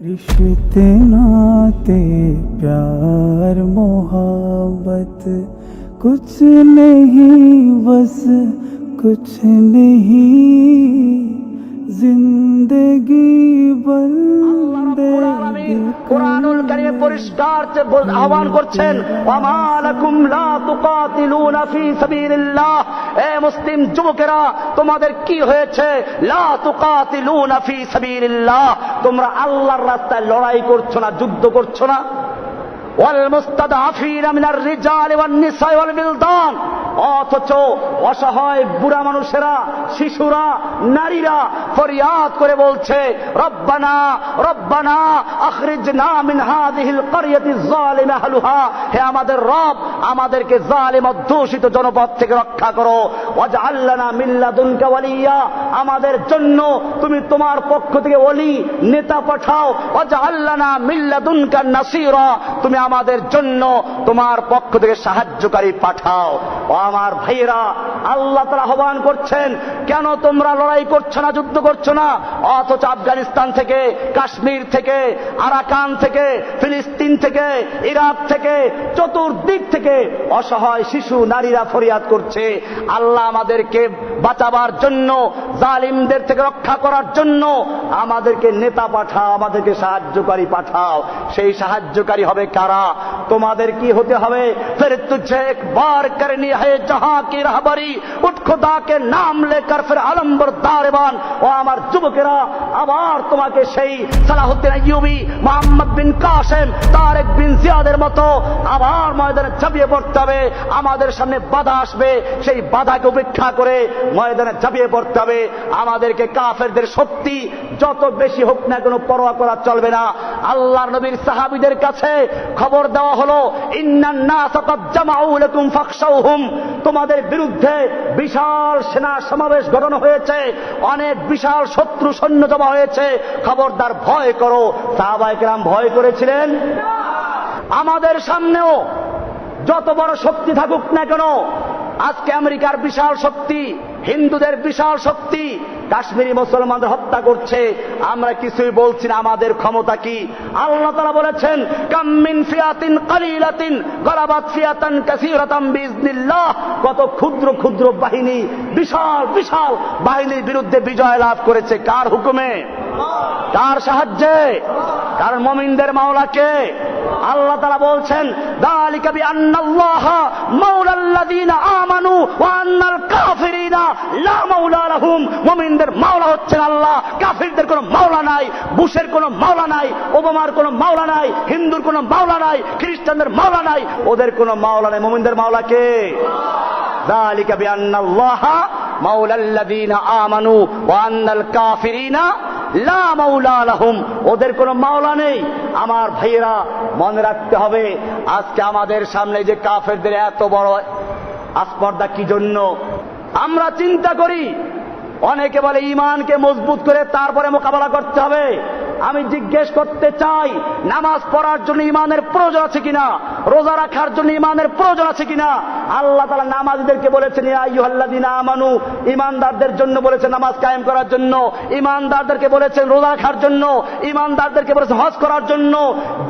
रिश्ते नाते प्यार मोहब्बत कुछ नहीं बस कुछ नहीं जिंदगी बंदगी কুরআনুল কারীমে পরিষ্কার আহ্বান করছেন ওয়ামা লাকুম লা তুকাতিলুনা ফি সাবিলিল্লাহ। এ মুসলিম যুবকেরা, তোমাদের কি হয়েছে? লা তুকাতিলুনা ফি সাবিলিল্লাহ, তোমরা আল্লাহর রাস্তায় লড়াই করছো না, যুদ্ধ করছো না। ওয়াল মুস্তাদআফিনা মিনার রিজালি ওয়ান নিসা ওয়াল বিলদান, অথচ অসহায় বুড়া মানুষেরা, শিশুরা, নারীরা ফরিয়াদ করে বলছে রব্বানা রব্বানা আখরিজনা মিন হাযিহিল ক্বরিয়াতি যালিমা আহলুহা, হে আমাদের রব, আমাদেরকে জালিম অধ্যুষিত জনপদ থেকে রক্ষা করো। ওয়াজআল লানা মিন লাদুনকা ওয়ালিয়া, আমাদের জন্য তুমি তোমার পক্ষ থেকে ওলি নেতা পাঠাও। ওয়াজআল লানা মিন লাদুনকা নাসীরা, তুমি আমাদের জন্য তোমার পক্ষ থেকে সাহায্যকারী পাঠাও। ও আমার ভাইয়েরা, আল্লাহ তাআলা আহ্বান করছেন, কেন তোমরা লড়াই করছো না, যুদ্ধ করছো না? অথচ আফগানিস্তান থেকে, কাশ্মীর থেকে, আরাকান থেকে, ফিলিস্তিন থেকে, ইরাক থেকে, চতুর্দিক থেকে অসহায় শিশু, নারীরা ফরিয়াদ করছে, আল্লাহ আমাদেরকে বাঁচাবার জন্য, জালিমদের থেকে রক্ষা করার জন্য আমাদেরকে নেতা পাঠাও, আমাদেরকে সাহায্যকারী পাঠাও। সেই সাহায্যকারী হবে কারা? তোমাদের কি হতে হবে? ফির তুঝে একবার করনি है जहां की रहबरी, उठ खुदा के नाम लेकर फिर आलम बरदारबान। ও আমার যুবকেরা, আবার তোমাকে সেই সালাহুদ্দিন আইয়ুবী, মোহাম্মদ বিন কাসেম, তারেক বিন জিয়াদের মতো আবার ময়দানে ঝাঁপিয়ে পড়তে হবে। আমাদের সামনে বাধা আসবে, সেই বাধাকে উপেক্ষা করে ময়দানে ঝাঁপিয়ে পড়তে হবে। আমাদেরকে কাফেরদের শক্তি যত বেশি হোক না কেন পরোয়া করা চলবে না। আল্লাহর নবীর সাহাবীদের কাছে খবর দেওয়া হলো, ইন্নান নাস ক্বাদ জামাউ লাকুম ফাখশাউহুম, তোমাদের বিরুদ্ধে বিশাল সেনা সমাবেশ ঘটানো হয়েছে, অনেক বিশাল শত্রু সৈন্য জমা হয়েছে, খবরদার ভয় করো। সাহাবায়ে কেরাম ভয় করেছিলেন? আমাদের সামনেও যত বড় শক্তি থাকুক না কেন, আজকে আমেরিকার বিশাল শক্তি, হিন্দুদের বিশাল শক্তি কাশ্মীরি মুসলমানদের হত্যা করছে, আমরা কিছুই বলছি না। আমাদের ক্ষমতা কি? আল্লাহ তাআলা বলেছেন, কাম মিন ফিয়াতিন কালিলাতিন গালাবাত ফিয়াতান কাসীরাতাম বিইজনিল্লাহ, কত ক্ষুদ্র ক্ষুদ্র বাহিনী বিশাল বিশাল বাহিনীর বিরুদ্ধে বিজয় লাভ করেছে। কার হুকুমে? কার সাহায্যে? কারণ মুমিনদের মাওলা কে? আল্লাহ তাআলা বলছেন, যালিকা বিআন্নাল্লাহা মাওলাল্লাযীনা আমানু ওয়া আন্নাল কাফিরিনা লা মাওলা লাহুম, মুমিনদের মাওলা হচ্ছেন আল্লাহ, কাফিরদের কোনো মাওলা নাই। বুশের কোনো মাওলা নাই, ওবামার কোনো মাওলা নাই, হিন্দুর কোনো মাওলা নাই, খ্রিস্টানদের মাওলা নাই, ওদের কোনো মাওলা নাই। মুমিনদের মাওলা কে? যালিকা বিআন্নাল্লাহা মাওলাল্লাযীনা আমানু ওয়া আন্নাল কাফিরিনা লা মাওলা লাহুম, ওদের কোনো মাওলা নেই। আমার ভাইয়েরা, মনে রাখতে হবে, আজকে আমাদের সামনে যে কাফেরদের এত বড় আস্পর্ধা কি জন্য? আমরা চিন্তা করি, অনেকে বলে ঈমানকে মজবুত করে তারপরে মোকাবেলা করতে হবে। আমি জিজ্ঞেস করতে চাই, নামাজ পড়ার জন্য ঈমানের প্রয়োজন আছে কিনা? রোজা রাখার জন্য ঈমানের প্রয়োজন আছে কিনা? আল্লাহ তাআলা নামাজীদেরকে বলেছেন, ইয়া আইয়ুহাল্লাযীনা আমানু, ঈমানদারদের জন্য বলেছেন নামাজ কায়েম করার জন্য, ঈমানদারদেরকে বলেছেন রোজা রাখার জন্য, ঈমানদারদেরকে বলেছেন হজ করার জন্য।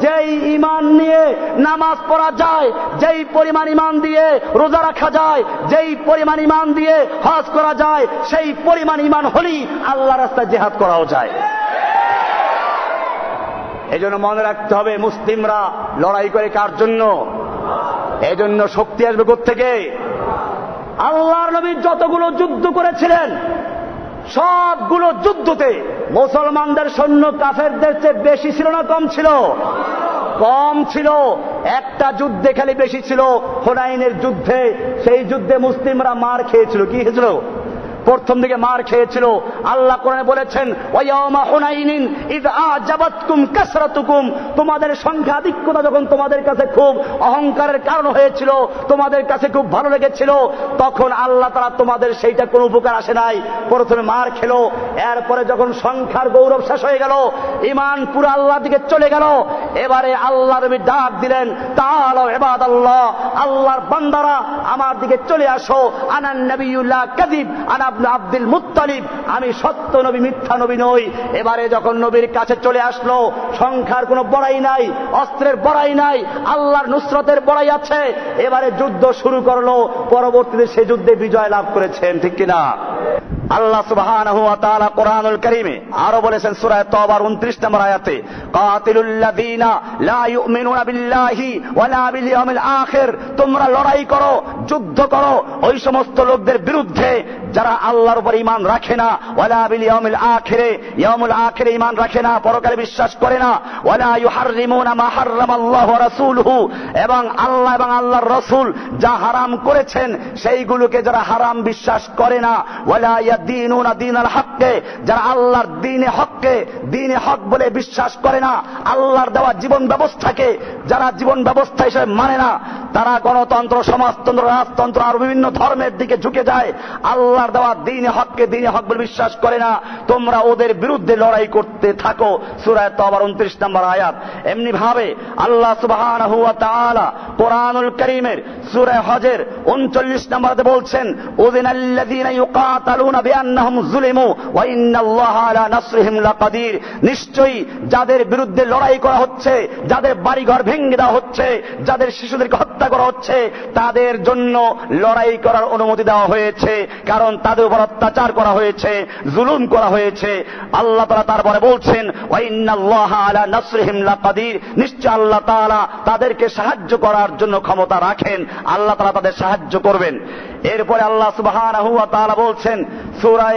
যেই ঈমান নিয়ে নামাজ পড়া যায়, যেই পরিমাণ ঈমান দিয়ে রোজা রাখা যায়, যেই পরিমাণ ঈমান দিয়ে হজ করা যায়, সেই পরিমাণ ঈমান হলেই আল্লাহর রাস্তায় জিহাদ করাও যায়। এজন্য মনে রাখতে হবে, মুসলিমরা লড়াই করে কার জন্য? এজন্য শক্তি আসবে কোত্থেকে? আল্লাহর নবী যতগুলো যুদ্ধ করেছিলেন, সবগুলো যুদ্ধতে মুসলমানদের সৈন্য কাফেরদের চেয়ে বেশি ছিল না কম ছিল? কম ছিল। একটা যুদ্ধে খালি বেশি ছিল, হুনাইনের যুদ্ধে। সেই যুদ্ধে মুসলিমরা মার খেয়েছিল। কি হয়েছিল? প্রথম দিকে মার খেয়েছিল। আল্লাহ কোরআনে বলেছেন, ওয়ায়াউমা হুনাইনিন ইয আ'জাবাতকুম কাসরাতুকুম, তোমাদের সংখ্যাধিক্যতা যখন তোমাদের কাছে খুব অহংকারের কারণ হয়েছিল, তোমাদের কাছে খুব ভালো লেগেছিল, তখন আল্লাহ তাআলা তোমাদের সেইটা কোনো উপকার আসে নাই। প্রথমে মার খেলো, এরপরে যখন সংখ্যার গৌরব শেষ হয়ে গেল, ঈমান পুরো আল্লাহর দিকে চলে গেল, এবারে আল্লাহ নবী ডাক দিলেন, তাআলা ইবাদাল্লাহ, আল্লাহর বান্দারা আমার দিকে চলে আসো, আনান নবিয়ুল্লাহ কাযিব আনা ইবনে আব্দুল মুত্তালিব, আমি সত্য নবী, মিথ্যা নবী নই। এবারে যখন নবীর কাছে চলে আসলো, সংখ্যার কোনো বড়াই নাই, অস্ত্রের বড়াই নাই, আল্লাহর নুসরতের বড়াই আছে। এবারে যুদ্ধ শুরু করলো, পরবর্তীতে সে যুদ্ধে বিজয় লাভ করেছেন, ঠিক কিনা? আল্লাহ সুবহানাহু ওয়া তাআলা কোরআনুল কারীমে আরো বলেছেন সূরা তাওবার 29 নম্বর আয়াতে, কাতিলুল লাযীনা লা ইউমিনুনা বিল্লাহি ওয়ালা বিল ইয়াউমিল আখির, তোমরা লড়াই করো, যুদ্ধ করো ওই সমস্ত লোকদের বিরুদ্ধে যারা আল্লাহর উপর ঈমান রাখে না, ওয়ালা বিল ইয়াউমিল আখিরে, ইয়াউমুল আখিরে ঈমান রাখে না, পরকালে বিশ্বাস করে না, ওয়ালা ইউহাররিমুনা মা হারামাল্লাহু ওয়া রাসূলুহু, এবং আল্লাহ এবং আল্লাহর রাসূল যা হারাম করেছেন সেইগুলোকে যারা হারাম বিশ্বাস করে না, ওয়ালা ইয়াদিনুনা দীনাল হককে, যারা আল্লাহর দ্বীনে হককে দ্বীনে হক বলে বিশ্বাস করে না, আল্লাহর দেওয়া জীবন ব্যবস্থাকে যারা জীবন ব্যবস্থা হিসেবে মানে না, তারা গণতন্ত্র, সমাজতন্ত্র, রাজতন্ত্র আর বিভিন্ন ধর্মের দিকে ঝুঁকে যায়, আল্লাহর দেওয়া দ্বীনে হককে দ্বীনে হক বলে বিশ্বাস করে না, তোমরা ওদের বিরুদ্ধে লড়াই করতে থাকো। সূরা তাওবার 29 নম্বর আয়াত। এমনি ভাবে আল্লাহ সুবহানাহু ওয়া তাআলা কোরআনুল কারীমের সূরা হজের 39 নম্বরে বলছেন, উযিনাল্লাযীনা ইউকাতালুনা বিআন্নাহুম যুলিমু ওয়া ইন্নাল্লাহা আলা নাসরিহিম লাকাদির, নিশ্চয়ই যাদের বিরুদ্ধে লড়াই করা হচ্ছে, যাদের বাড়িঘর ভেঙে দেওয়া হচ্ছে, যাদের শিশুদেরকে হত্যা করা হচ্ছে, তাদের জন্য লড়াই করার অনুমতি দেওয়া হয়েছে, কারণ তাদের উপর অত্যাচার করা হয়েছে, জুলুম করা হয়েছে। আল্লাহ তাআলা তারপরে বলছেন, ওয়া ইন্নাল্লাহা আলা নাসরিহিম লাকাদির, নিশ্চয় আল্লাহ তাআলা তাদেরকে সাহায্য করার জন্য ক্ষমতা রাখেন, আল্লাহ তাআলা তাদের সাহায্য করবেন। এরপরে আল্লাহ সুবহানাহু ওয়া তাআলা বলছেন সূরা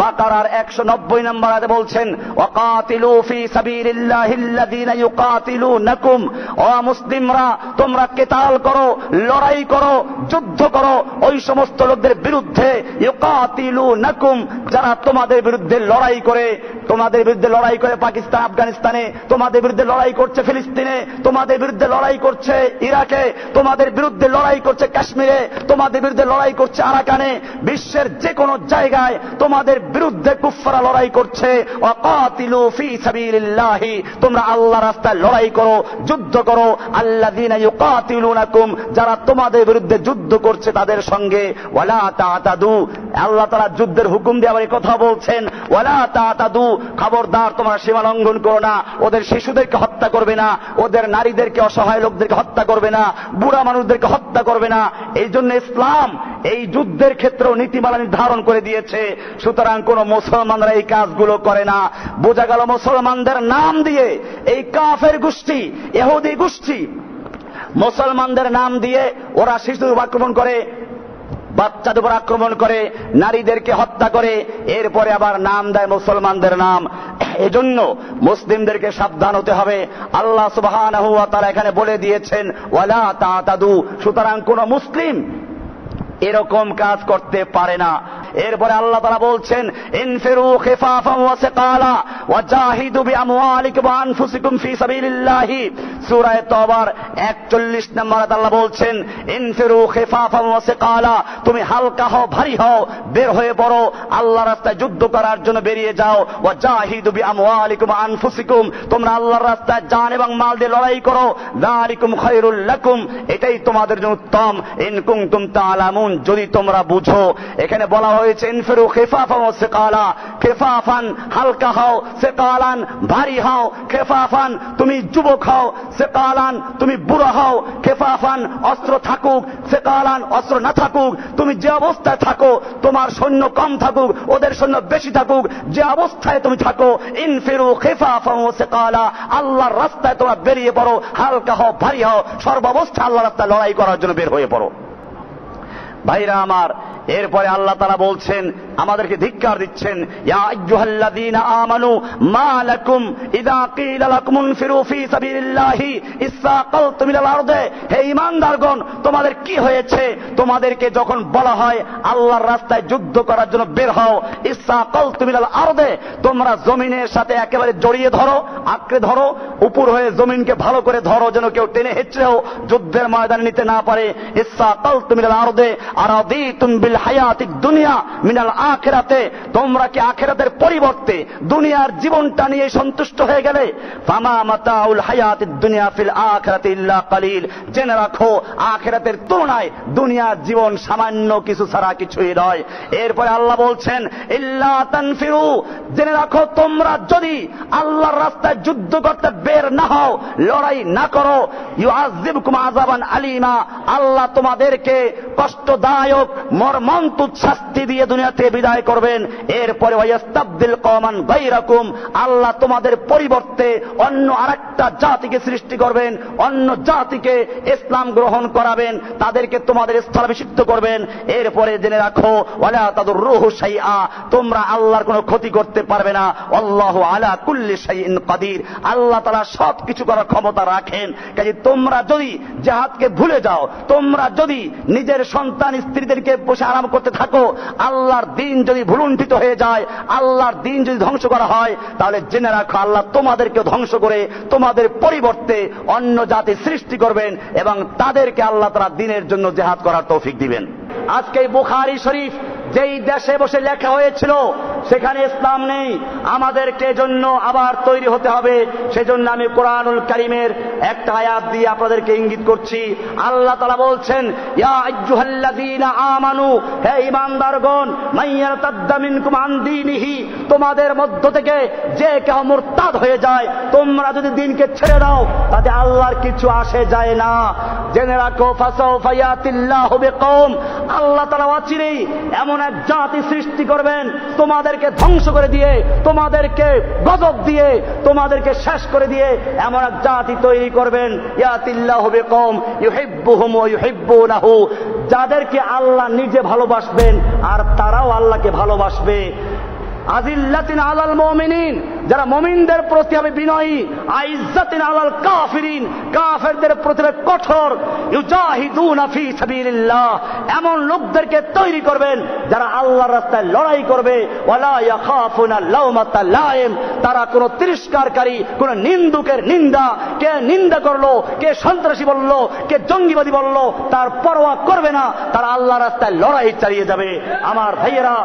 বাকারার 190 নম্বর আয়াতে বলছেন, ওয়াকাতিলু ফি সাবিলিল্লাহিল্লাযীনা ইউকাতিলুনাকুম, ও মুসলিমরা তোমরা কিতাল করো, লড়াই করো, যুদ্ধ করো ওই সমস্ত লোকদের বিরুদ্ধে, ইউকাতিলুনাকুম, যারা তোমাদের বিরুদ্ধে লড়াই করে, তোমাদের বিরুদ্ধে লড়াই করে পাকিস্তান, আফগানিস্তানে, তোমাদের বিরুদ্ধে লড়াই করছে ফিলিস্তিনে, তোমাদের বিরুদ্ধে লড়াই করছে ইরাকে, তোমাদের বিরুদ্ধে লড়াই করছে কাশ্মীরে, তোমাদের বিরুদ্ধে লড়াই করছে আরাকানে, বিশ্বের যে কোনো জায়গায় তোমাদের বিরুদ্ধে কুফফাররা লড়াই করছে। ওয়াকাতিলু ফি সাবিলিল্লাহি, তোমরা আল্লাহর রাস্তায় লড়াই করো, যুদ্ধ করো, আল্লাযীনা ইউকাতিলুনাকুম, যারা তোমাদের বিরুদ্ধে যুদ্ধ করছে তাদের সঙ্গে, ওয়ালা তাতাদু, আল্লাহ তাআলা যুদ্ধের হুকুম দিয়ে আবার এই কথা বলছেন, ওয়ালা তাতাদু, খবরদার তোমরা সীমা লঙ্ঘন করো না, ওদের শিশুদেরকে হত্যা করবে না, ওদের নারীদেরকে, অসহায় লোকদেরকে হত্যা করবে না, বুড়া মানুষদেরকে হত্যা করবে না। এই জন্য ইসলাম এই যুদ্ধের ক্ষেত্রেও নীতিমালা নির্ধারণ করে দিয়েছে। সুতরাং কোন মুসলমানরা এই কাজগুলো করে না। বোঝা গেল মুসলমানদের নাম দিয়ে এই কাফের গোষ্ঠী, ইহুদি গোষ্ঠী মুসলমানদের নাম দিয়ে ওরা শিশুদের উপর আক্রমণ করে, বাচ্চাদের উপর আক্রমণ করে, নারীদেরকে হত্যা করে, এরপরে আবার নাম দেয় মুসলমানদের নাম। এজন্য মুসলিমদেরকে সাবধান হতে হবে। আল্লাহ সুবহানাহু ওয়া তাআলা এখানে বলে দিয়েছেন, ওয়ালা তাতাদু, সুতরাং কোন মুসলিম এরকম কাজ করতে পারে না। এরপরে আল্লাহ তাআলা বলছেন, ইনফিরু খিফাফান ওয়া সিকালা ওয়া জাহিদু বিআমওয়ালিকুম ওয়া আনফুসিকুম ফি সাবিলিল্লাহি। সূরা তাওবার 41 নম্বর আয়াতে আল্লাহ বলছেন, ইনফিরু খিফাফান ওয়া সিকালা, তুমি হালকা হও, ভারী হও, বের হয়ে পড়ো, আল্লাহর রাস্তায় যুদ্ধ করার জন্য বেরিয়ে যাও। ওয়া জাহিদু বিআমওয়ালিকুম ওয়া আনফুসিকুম, তোমরা আল্লাহর রাস্তায় জান এবং মাল দিয়ে লড়াই করো। যালিকুম খায়রুল লাকুম, এটাই তোমাদের জন্য উত্তম। ইন কুনতুম তা'লামুন, যদি তোমরা বুঝো। এখানে বলা হয়েছে ইনফিরু খিফাফান ওয়া সিকালা, খিফাফান হালকা হও, সিকালান ভারী হও। খিফাফান তুমি যুবক হও, সিকালান তুমি বুড়া হও। খিফাফান অস্ত্র থাকুক, সিকালান অস্ত্র না থাকুক, তুমি যে অবস্থায় থাকো, তোমার সৈন্য কম থাকুক, ওদের সৈন্য বেশি থাকুক, যে অবস্থায় তুমি থাকো, ইনফিরু খিফাফান ওয়া সিকালা, আল্লাহর রাস্তায় তোমরা বেরিয়ে পড়ো, হালকা হও, ভারী হও, সর্বাবস্থায় আল্লাহর রাস্তায় লড়াই করার জন্য বের হয়ে পড়ো। ভাইরা আমার, এরপরে আল্লাহ তাআলা বলছেন, আমাদেরকে ধিক্কার দিচ্ছেন, ইয়া আইয়ুহাল্লাযীনা আমানু মা লাকুম ইযা ক্বিলা লাকুম ইনফিরু ফি সাবিলিল্লাহি ইসসাকালতুম ইলাল আরদে, হে ঈমানদারগণ, তোমাদের কি হয়েছে? তোমাদেরকে যখন বলা হয় আল্লাহর রাস্তায় যুদ্ধ করার জন্য বের হও, ইসসাকালতুম ইলাল আরদে, তোমরা জমিনের সাথে একেবারে জড়িয়ে ধরো, আঁকড়ে ধরো, উপর হয়ে জমিনকে ভালো করে ধরো, যেন কেউ টেনে হেঁচড়েও যুদ্ধের ময়দানে নিতে না পারে। ইসসাকালতুম ইলাল আরদে আরাদিতুম বিল মাতাউল হায়াতিদ দুনিয়া মিনাল আখিরাতে, তোমরা কি আখিরাতের পরিবর্তে দুনিয়ার জীবনটা নিয়ে সন্তুষ্ট হয়ে গেলে? ফামা মাতাউল হায়াতিদ দুনিয়া ফিল আখিরাতি ইল্লা কালিল, জেনে রাখো আখিরাতের তুলনায় দুনিয়ার জীবন সামান্য কিছু ছাড়া কিছুই নয়। এরপরে আল্লাহ বলছেন ইল্লা তানফিরু, জেনে রাখো তোমরা যদি আল্লাহর রাস্তায় যুদ্ধ করতে বের না হও, লড়াই না করো, ইউআযিবকুম আযাবান আলীমা, আল্লাহ তোমাদেরকে কষ্টদায়ক মর্মন্তুদ শাস্তি দিয়ে দুনিয়াতে বিদায় করবেন। এরপরে ওয়ায়াস্তাবদিল কওমান গায়রাকুম, আল্লাহ তোমাদের পরিবর্তে অন্য আরেকটা জাতিকে সৃষ্টি করবেন, অন্য জাতিকে ইসলাম গ্রহণ করাবেন, তাদেরকে তোমাদের স্থলাভিষিক্ত করবেন। এরপরে জেনে রাখো ওয়ালা তাদুররুহু শাইআ, তোমরা আল্লাহর কোনো ক্ষতি করতে পারবে না। আল্লাহু আলা কুল্লি শাইইন কাদির, আল্লাহ তাআলা সব কিছু করার ক্ষমতা রাখেন। কাজে তোমরা যদি জিহাদকে ভুলে যাও, তোমরা যদি নিজের সন্তান স্ত্রীদেরকে বসে আরাম করতে থাকো, আল্লাহর দ্বীন যদি ভুলুণ্ঠিত হয়ে যায়, আল্লাহর দ্বীন যদি ধ্বংস করা হয়, তাহলে জেনে রাখো আল্লাহ তোমাদেরকে ধ্বংস করে তোমাদের পরিবর্তে অন্য জাতি সৃষ্টি করবেন এবং তাদেরকে আল্লাহ তাআলা দ্বীনের জন্য জিহাদ করার তৌফিক দিবেন। আজকে বুখারী শরীফ যেই দেশে বসে লেখা হয়েছিল সেখানে ইসলাম নেই, আমাদেরকে জন্য আবার তৈরি হতে হবে। সেজন্য আমি কোরআনুল কারীমের একটা আয়াত দিয়ে আপনাদেরকে ইঙ্গিত করছি। আল্লাহ তাআলা বলছেন ইয়া আইয়ুহাল্লাযীনা আমানু, হে ঈমানদারগণ, মাইয়ারতাদ্দা মিনকুম আন দীনিহি, তোমাদের মধ্য থেকে যে কেউ মুরতাদ হয়ে যায়, তোমরা যদি দ্বীনকে ছেড়ে দাও তাতে আল্লাহর কিছু আসে যায় না। জেনে রাখো ফাসাউফা ইয়াতিল্লাহু বিকওম, আল্লাহ তাআলা অচিরেই এমন এক জাতি সৃষ্টি করবেন তোমাদেরকে ধ্বংস করে দিয়ে, তোমাদেরকে গজব দিয়ে, তোমাদেরকে শেষ করে দিয়ে এমন এক জাতি তৈরি করবেন। ইয়াতিল্লাহু বিকওম ইউহিব্বুহুম ওয়া ইউহিব্বুনাহু, যাদেরকে আল্লাহ নিজে ভালোবাসবেন আর তারাও আল্লাহকে ভালোবাসবে। আজিল্লাতিন আলাল মুমিনিন, যারা মুমিনদের প্রতি হবে বিনয়ী। আইজ্জাতিন আলাল কাফিরিন, কাফেরদের প্রতি কঠোর। ইউজাহিদুনা ফি সাবিলিল্লাহ, এমন লোকদেরকে তৈরি করবেন যারা আল্লাহর রাস্তায় লড়াই করবে। ওয়ালা ইয়াখাফুনা লাওমাতা লাইম, তারা কোন তিরস্কারকারী, কোন নিন্দুকের নিন্দা, কে নিন্দা করলো, কে সন্ত্রাসী বললো, কে জঙ্গিবাদী বললো, তার পরোয়া করবে না। তারা আল্লাহর রাস্তায় লড়াই চালিয়ে যাবে। আমার ভাইয়েরা,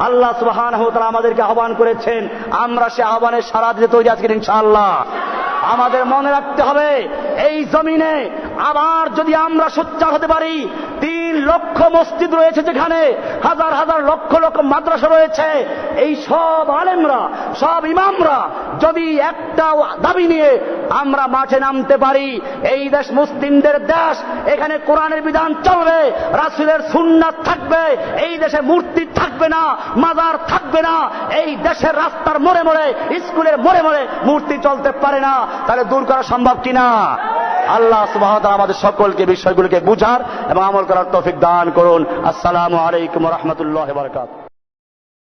আল্লাহ সুবহানাহু ওয়া তাআলা আমাদেরকে আহ্বান করেছেন, আমরা সে আহ্বানে সাড়া দিতে তৈরি আছি ইনশাআল্লাহ। আমাদের মনে রাখতে হবে এই জমিনে আবার যদি আমরা সোচ্চার হতে পারি, 3 লক্ষ মসজিদ রয়েছে, যেখানে হাজার হাজার লক্ষ লক্ষ মাদ্রাসা রয়েছে, এই সব আলেমরা, সব ইমামরা যদি একটা দাবি নিয়ে আমরা মাঠে নামতে পারি, এই দেশ মুসলিমদের দেশ, এখানে কোরআনের বিধান চলবে, রাসূলের সুন্নাত থাকবে, এই দেশে মূর্তি থাকবে না, মাজার থাকবে না, এই দেশের রাস্তার মোড়ে মোড়ে, স্কুলের মোড়ে মোড়ে মূর্তি চলতে পারে না, তাহলে দূর করা সম্ভব কিনা? আল্লাহ সুবহানাহু ওয়া তাআলা আমাদের সকলকে বিষয়গুলোকে বুঝার এবং আমল করার তৌফিক দান করুন। আসসালামু আলাইকুম ওয়া রাহমাতুল্লাহি ওয়া বারাকাতুহু।